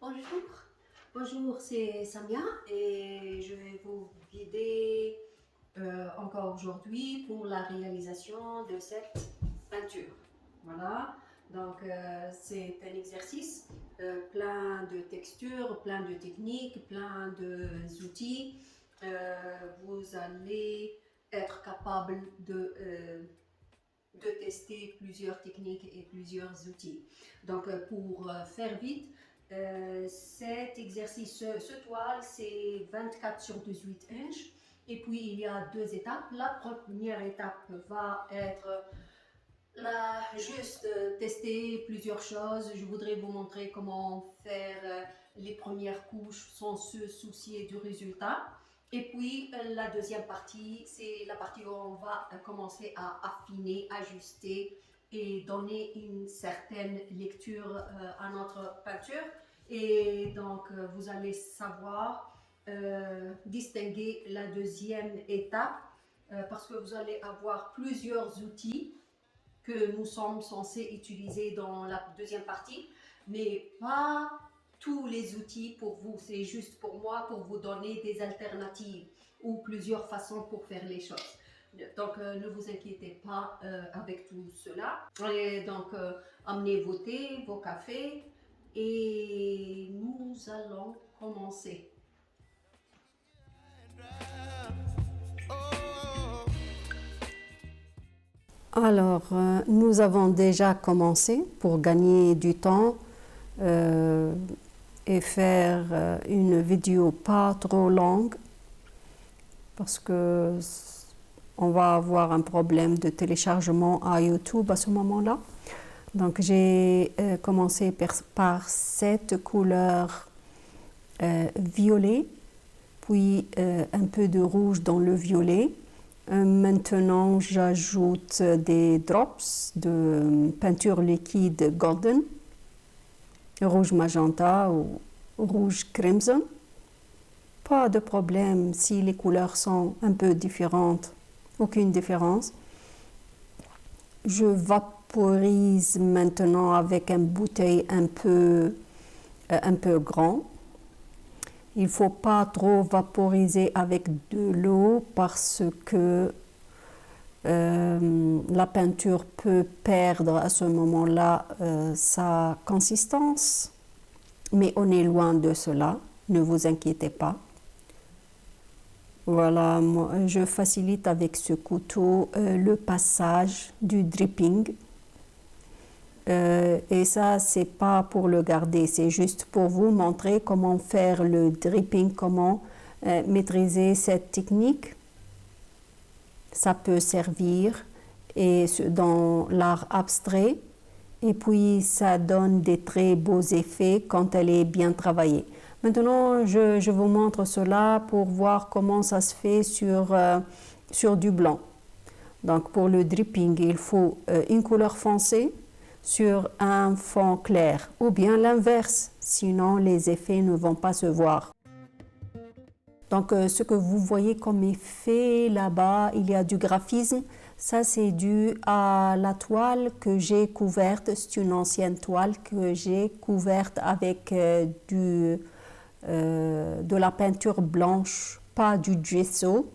Bonjour, bonjour, c'est Samia et je vais vous guider encore aujourd'hui pour la réalisation de cette peinture. Voilà, donc c'est un exercice plein de textures, plein de techniques, plein d'outils. Vous allez être capable de tester plusieurs techniques et plusieurs outils. Donc, pour faire vite, cet exercice, ce toile, c'est 24 sur 18 inches. Et puis, il y a deux étapes. La première étape va être juste tester plusieurs choses. Je voudrais vous montrer comment faire les premières couches sans se soucier du résultat. Et puis la deuxième partie, c'est la partie où on va commencer à affiner, ajuster et donner une certaine lecture à notre peinture. Et donc vous allez savoir distinguer la deuxième étape parce que vous allez avoir plusieurs outils que nous sommes censés utiliser dans la deuxième partie, mais pas tous les outils pour vous. C'est juste pour moi, pour vous donner des alternatives ou plusieurs façons pour faire les choses. Donc, ne vous inquiétez pas avec tout cela. Et donc, amenez vos thés, vos cafés et nous allons commencer. Alors, nous avons déjà commencé pour gagner du temps et faire une vidéo pas trop longue parce que on va avoir un problème de téléchargement à YouTube à ce moment-là. Donc, j'ai commencé par cette couleur violet, puis un peu de rouge dans le violet. Maintenant, j'ajoute des drops de peinture liquide golden, rouge magenta ou rouge crimson. Pas de problème si les couleurs sont un peu différentes, aucune différence. Je vaporise maintenant avec une bouteille un peu grand. Il ne faut pas trop vaporiser avec de l'eau parce que la peinture peut perdre à ce moment-là sa consistance. Mais on est loin de cela, ne vous inquiétez pas. Voilà, moi, je facilite avec ce couteau le passage du dripping. Et ça, c'est pas pour le garder, c'est juste pour vous montrer comment faire le dripping, comment maîtriser cette technique. Ça peut servir et dans l'art abstrait et puis ça donne des très beaux effets quand elle est bien travaillée. Maintenant, je vous montre cela pour voir comment ça se fait sur du blanc. Donc pour le dripping, il faut une couleur foncée sur un fond clair ou bien l'inverse, sinon les effets ne vont pas se voir. Donc ce que vous voyez comme effet là-bas, il y a du graphisme, ça c'est dû à la toile que j'ai couverte, c'est une ancienne toile que j'ai couverte avec de la peinture blanche, pas du gesso.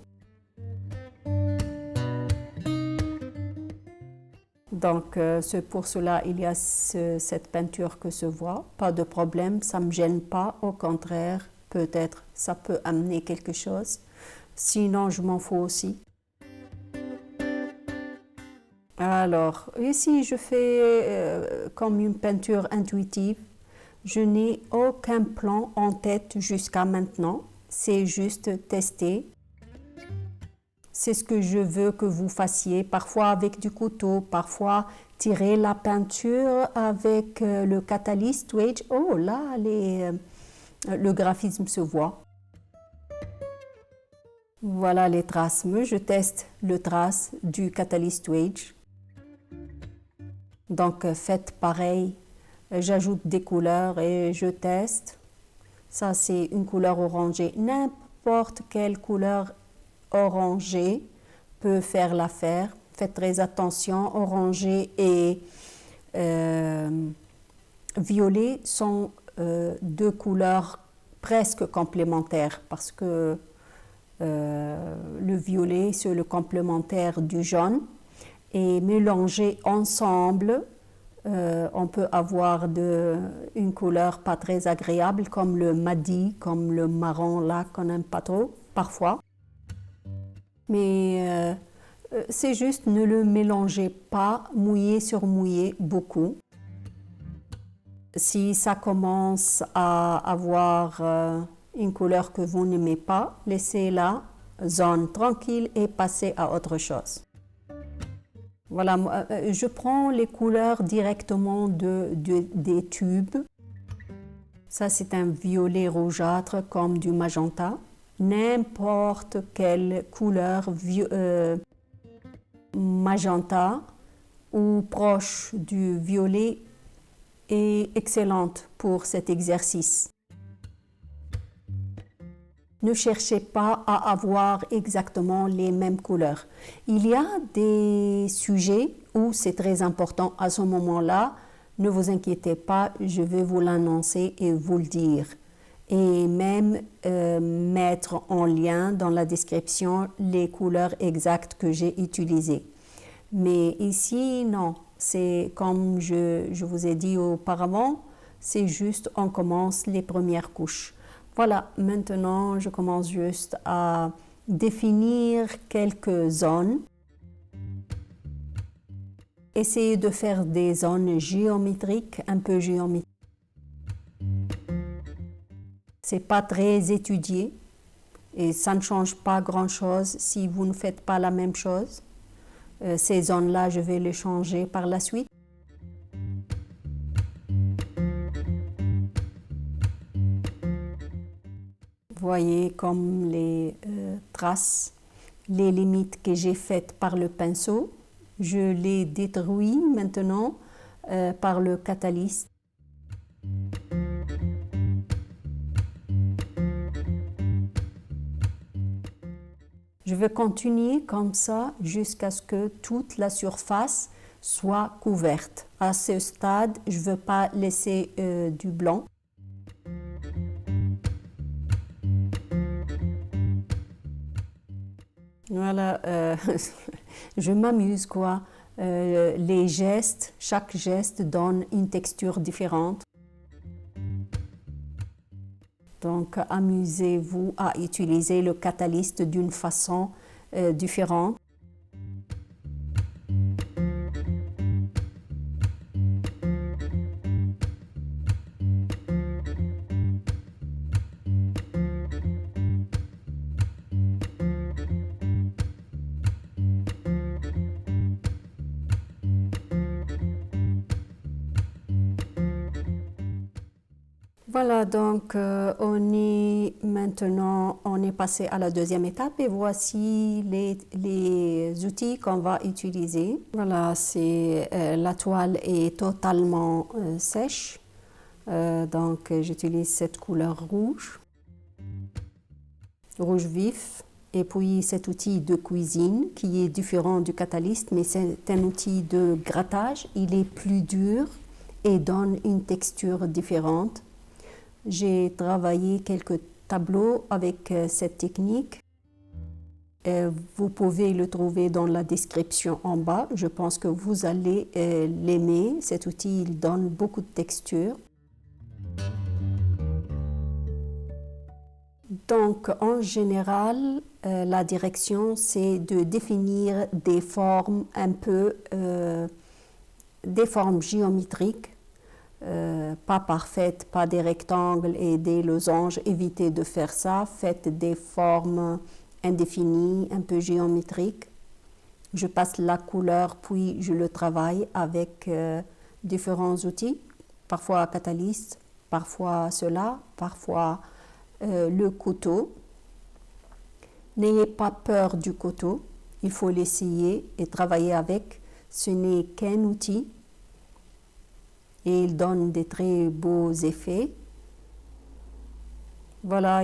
Donc, c'est pour cela il y a cette peinture que se voit. Pas de problème, ça ne me gêne pas. Au contraire, peut-être ça peut amener quelque chose. Sinon, je m'en fous aussi. Alors, ici, je fais comme une peinture intuitive. Je n'ai aucun plan en tête jusqu'à maintenant. C'est juste tester. C'est ce que je veux que vous fassiez, parfois avec du couteau, parfois tirer la peinture avec le Catalyst Wage. Oh là, le graphisme se voit. Voilà les traces. Moi, je teste le trace du Catalyst Wage. Donc, faites pareil. J'ajoute des couleurs et je teste. Ça, c'est une couleur orangée. N'importe quelle couleur orangé peut faire l'affaire. Faites très attention, orangé et violet sont deux couleurs presque complémentaires parce que le violet c'est le complémentaire du jaune et mélangés ensemble on peut avoir une couleur pas très agréable comme le maddy, comme le marron là qu'on n'aime pas trop parfois. Mais c'est juste ne le mélangez pas mouillé sur mouillé beaucoup. Si ça commence à avoir une couleur que vous n'aimez pas, laissez-la zone tranquille et passez à autre chose. Voilà, je prends les couleurs directement des tubes. Ça, c'est un violet rougeâtre comme du magenta. N'importe quelle couleur magenta ou proche du violet est excellente pour cet exercice. Ne cherchez pas à avoir exactement les mêmes couleurs. Il y a des sujets où c'est très important à ce moment-là. Ne vous inquiétez pas, je vais vous l'annoncer et vous le dire. Et même mettre en lien dans la description les couleurs exactes que j'ai utilisées. Mais ici, non. C'est comme je vous ai dit auparavant, c'est juste on commence les premières couches. Voilà, maintenant je commence juste à définir quelques zones. Essayez de faire des zones géométriques, un peu géométriques. C'est pas très étudié et ça ne change pas grand-chose si vous ne faites pas la même chose. Ces zones-là, je vais les changer par la suite. Voyez comme les traces, les limites que j'ai faites par le pinceau, je les détruis maintenant par le catalyste. Je vais continuer comme ça jusqu'à ce que toute la surface soit couverte. À ce stade, je ne veux pas laisser du blanc. Voilà, je m'amuse quoi. Les gestes, chaque geste donne une texture différente. Donc, amusez-vous à utiliser le catalyste d'une façon différente. Voilà, donc on est passé à la deuxième étape et voici les outils qu'on va utiliser. Voilà, la toile est totalement sèche, donc j'utilise cette couleur rouge vif. Et puis cet outil de cuisine qui est différent du catalyste, mais c'est un outil de grattage. Il est plus dur et donne une texture différente. J'ai travaillé quelques tableaux avec cette technique. Vous pouvez le trouver dans la description en bas. Je pense que vous allez l'aimer. Cet outil, il donne beaucoup de texture. Donc, en général, la direction, c'est de définir des formes des formes géométriques. Pas parfaites, pas des rectangles et des losanges, évitez de faire ça, faites des formes indéfinies, un peu géométriques. Je passe la couleur puis je le travaille avec différents outils, parfois catalyste, parfois cela, parfois le couteau. N'ayez pas peur du couteau, il faut l'essayer et travailler avec, ce n'est qu'un outil. Et il donne des très beaux effets. Voilà,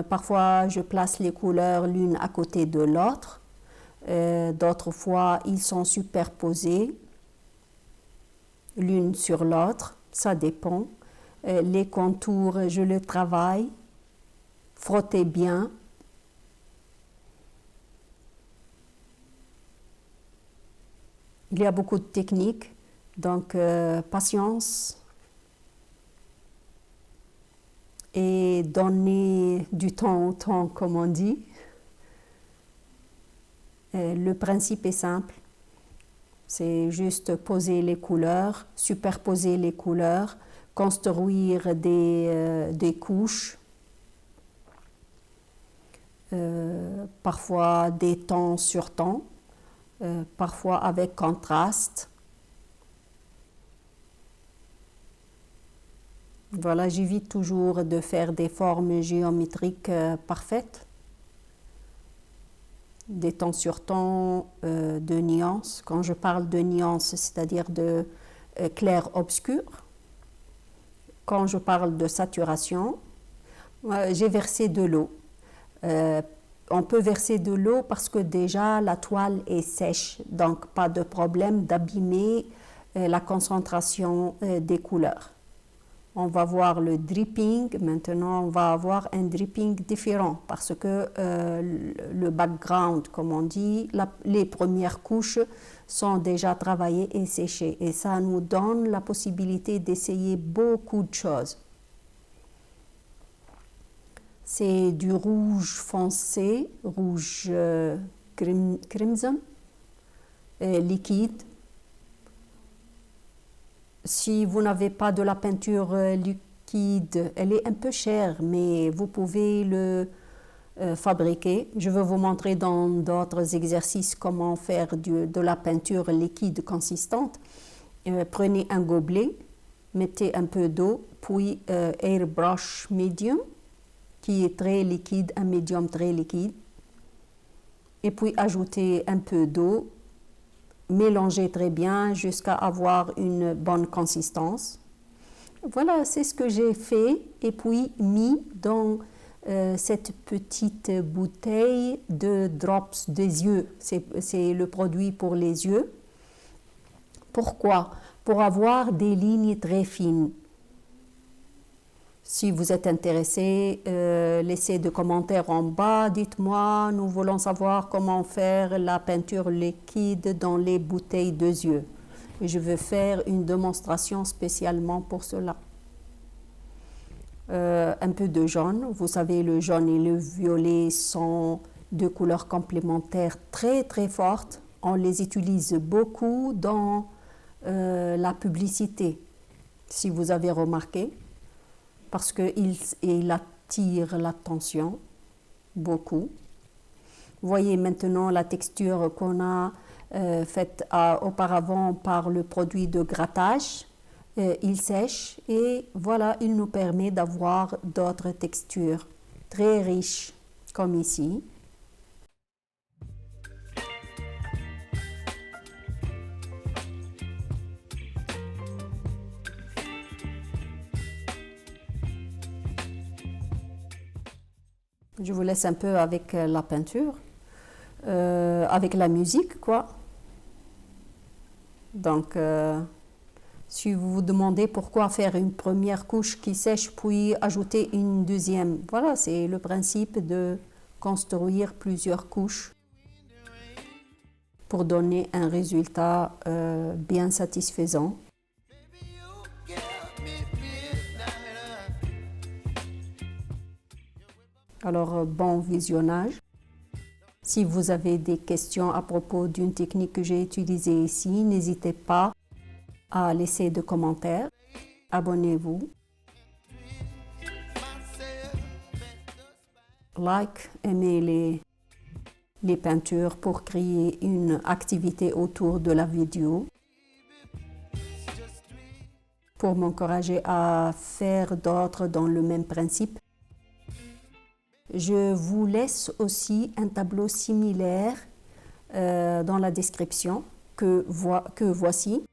parfois je place les couleurs l'une à côté de l'autre. D'autres fois, ils sont superposés l'une sur l'autre. Ça dépend. Les contours, je le travaille. Frottez bien. Il y a beaucoup de techniques, donc patience et donner du temps au temps, comme on dit. Le principe est simple, c'est juste poser les couleurs, superposer les couleurs, construire des couches, parfois des tons sur tons. Parfois avec contraste. Voilà, j'évite toujours de faire des formes géométriques parfaites, des tons sur tons, de nuances. Quand je parle de nuances, c'est-à-dire de clair-obscur. Quand je parle de saturation, j'ai versé de l'eau. On peut verser de l'eau parce que déjà la toile est sèche, donc pas de problème d'abîmer la concentration des couleurs. On va voir le dripping, maintenant on va avoir un dripping différent parce que le background, comme on dit, les premières couches sont déjà travaillées et séchées et ça nous donne la possibilité d'essayer beaucoup de choses. C'est du rouge foncé, rouge crimson, liquide. Si vous n'avez pas de la peinture liquide, elle est un peu chère, mais vous pouvez le fabriquer. Je vais vous montrer dans d'autres exercices comment faire de la peinture liquide consistante. Prenez un gobelet, mettez un peu d'eau, puis airbrush medium, qui est très liquide, un médium très liquide. Et puis ajoutez un peu d'eau, mélangez très bien jusqu'à avoir une bonne consistance. Voilà, c'est ce que j'ai fait et puis mis dans cette petite bouteille de drops des yeux. C'est le produit pour les yeux. Pourquoi? Pour avoir des lignes très fines. Si vous êtes intéressé, laissez des commentaires en bas. Dites-moi, nous voulons savoir comment faire la peinture liquide dans les bouteilles de yeux. Et je vais faire une démonstration spécialement pour cela. Un peu de jaune. Vous savez, le jaune et le violet sont deux couleurs complémentaires très très fortes. On les utilise beaucoup dans la publicité, si vous avez remarqué. Parce qu'il attire l'attention beaucoup. Vous voyez maintenant la texture qu'on a faite auparavant par le produit de grattage. Il sèche et voilà, il nous permet d'avoir d'autres textures très riches, comme ici. Je vous laisse un peu avec la peinture, avec la musique, quoi. Donc, si vous vous demandez pourquoi faire une première couche qui sèche, puis ajouter une deuxième, voilà, c'est le principe de construire plusieurs couches pour donner un résultat bien satisfaisant. Alors, bon visionnage. Si vous avez des questions à propos d'une technique que j'ai utilisée ici, n'hésitez pas à laisser des commentaires. Abonnez-vous. Like, aimez les peintures pour créer une activité autour de la vidéo. Pour m'encourager à faire d'autres dans le même principe. Je vous laisse aussi un tableau similaire dans la description que voici.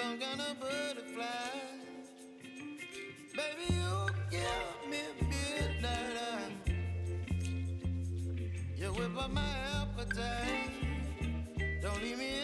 some kind of butterfly. Baby, you give me midnight. You whip up my appetite. Don't leave me